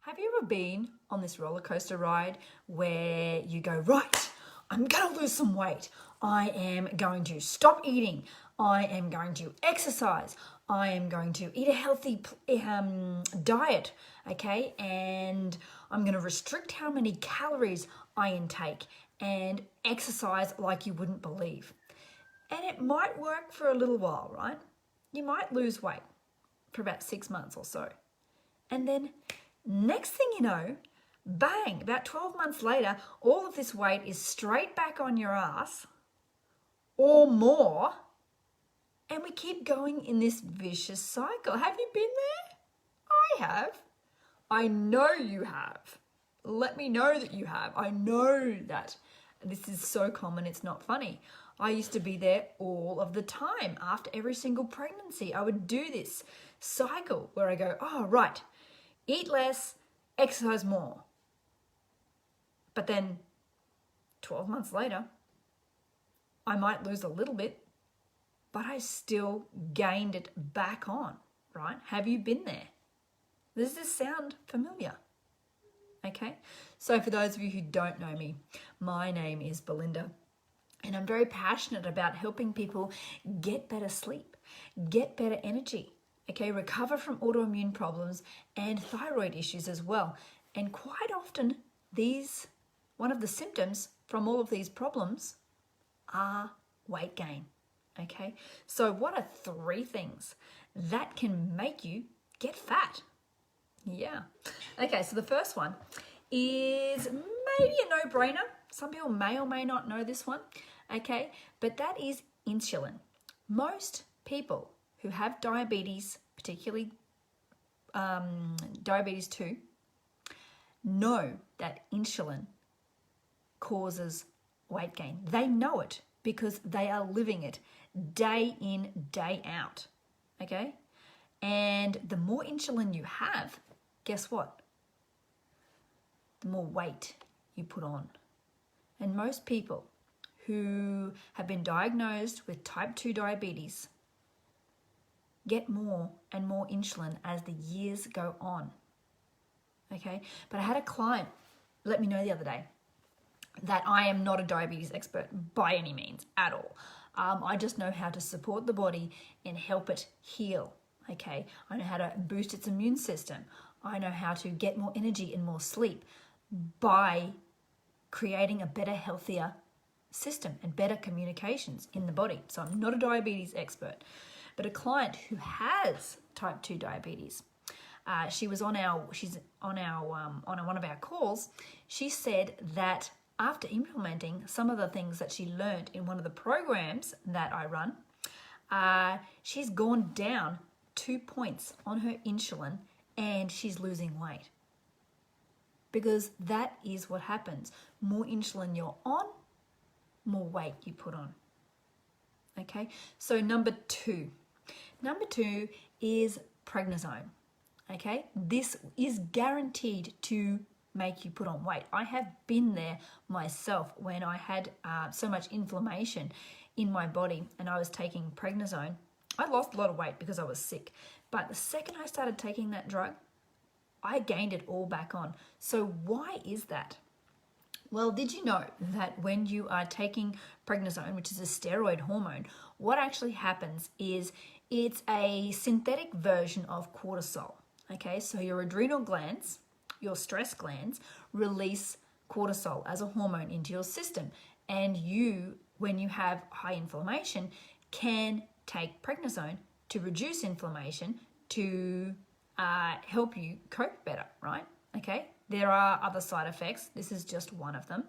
Have you ever been on this roller coaster ride where you go, right, I'm going to lose some weight. I am going to stop eating. I am going to exercise. I am going to eat a healthy diet, okay? And I'm going to restrict how many calories I intake and exercise like you wouldn't believe. And it might work for a little while, right? You might lose weight for about 6 months or so. And then next thing you know, bang, about 12 months later, all of this weight is straight back on your ass or more. And we keep going in this vicious cycle. Have you been there? I have. I know you have. Let me know that you have. I know that this is so common, it's not funny. I used to be there all of the time. After every single pregnancy, I would do this cycle where I go, oh, right, eat less, exercise more. But then 12 months later, I might lose a little bit, but I still gained it back on, right? Have you been there? Does this sound familiar? Okay, so for those of you who don't know me, my name is Belinda, and I'm very passionate about helping people get better sleep, get better energy, okay, recover from autoimmune problems and thyroid issues as well. And quite often, one of the symptoms from all of these problems are weight gain, okay? So what are 3 things that can make you get fat? Yeah. Okay, so the first one is maybe a no-brainer. Some people may or may not know this one, okay? But that is insulin. Most people who have diabetes, particularly diabetes 2, know that insulin causes weight gain. They know it because they are living it day in, day out, okay? And the more insulin you have, guess what? The more weight you put on. And most people who have been diagnosed with type 2 diabetes get more and more insulin as the years go on, okay? But I had a client let me know the other day that I am not a diabetes expert by any means at all. I just know how to support the body and help it heal, okay? I know how to boost its immune system. I know how to get more energy and more sleep by creating a better, healthier system and better communications in the body. So I'm not a diabetes expert, but a client who has type 2 diabetes, she's on one of our calls. She said that after implementing some of the things that she learned in one of the programs that I run, she's gone down 2 points on her insulin and she's losing weight. Because that is what happens. More insulin you're on, more weight you put on. Okay, so number two is prednisone. Okay, this is guaranteed to make you put on weight. I have been there myself when I had so much inflammation in my body and I was taking prednisone. I lost a lot of weight because I was sick, but the second I started taking that drug, I gained it all back on. So why is that? Well, did you know that when you are taking prednisone, which is a steroid hormone, what actually happens is it's a synthetic version of cortisol. Okay, so your adrenal glands, your stress glands, release cortisol as a hormone into your system. And you, when you have high inflammation, can take prednisone to reduce inflammation to help you cope better, right? Okay, there are other side effects. This is just one of them.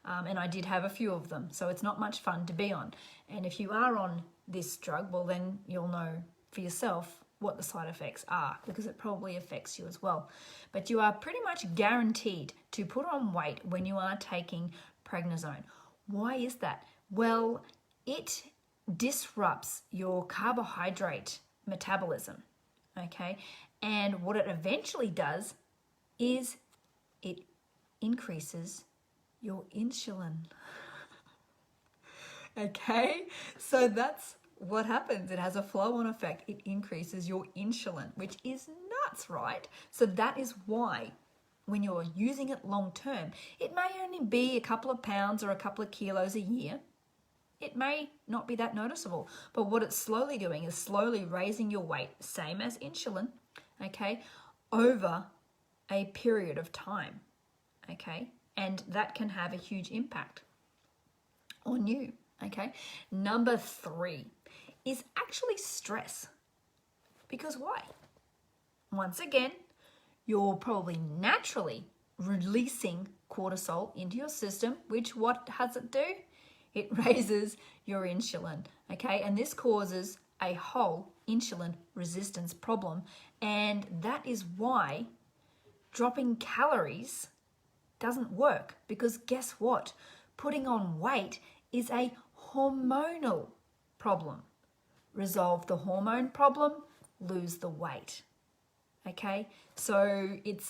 And I did have a few of them, so it's not much fun to be on. And if you are on this drug, well, then you'll know for yourself what the side effects are, because it probably affects you as well. But you are pretty much guaranteed to put on weight when you are taking prednisone. Why is that? Well, it disrupts your carbohydrate metabolism, okay? And what it eventually does is it increases your insulin. Okay, so that's what happens. It has a flow-on effect. It increases your insulin, which is nuts, right? So that is why when you're using it long term, it may only be a couple of pounds or a couple of kilos a year. It may not be that noticeable, but what it's slowly doing is slowly raising your weight, same as insulin, okay, over a period of time, okay, and that can have a huge impact on you, okay. Number 3 is actually stress. Because why? Once again, you're probably naturally releasing cortisol into your system, which what does it do? It raises your insulin, okay? And this causes a whole insulin resistance problem. And that is why dropping calories doesn't work, because guess what? Putting on weight is a hormonal problem. Resolve the hormone problem, lose the weight, okay? So it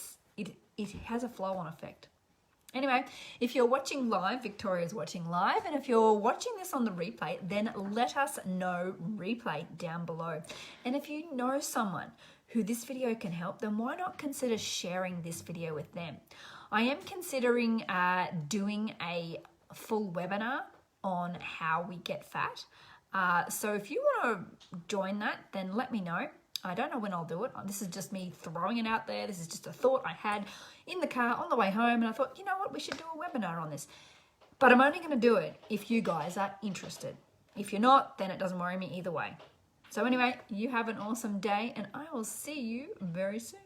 has a flow-on effect. Anyway, if you're watching live, Victoria's watching live, and if you're watching this on the replay, then let us know replay down below. And if you know someone who this video can help, then why not consider sharing this video with them? I am considering doing a full webinar on how we get fat. So if you want to join that, then let me know. I don't know when I'll do it. This is just me throwing it out there. This is just a thought I had in the car on the way home, and I thought, you know what, we should do a webinar on this. But I'm only going to do it if you guys are interested. If you're not, then it doesn't worry me either way. So anyway, you have an awesome day, and I will see you very soon.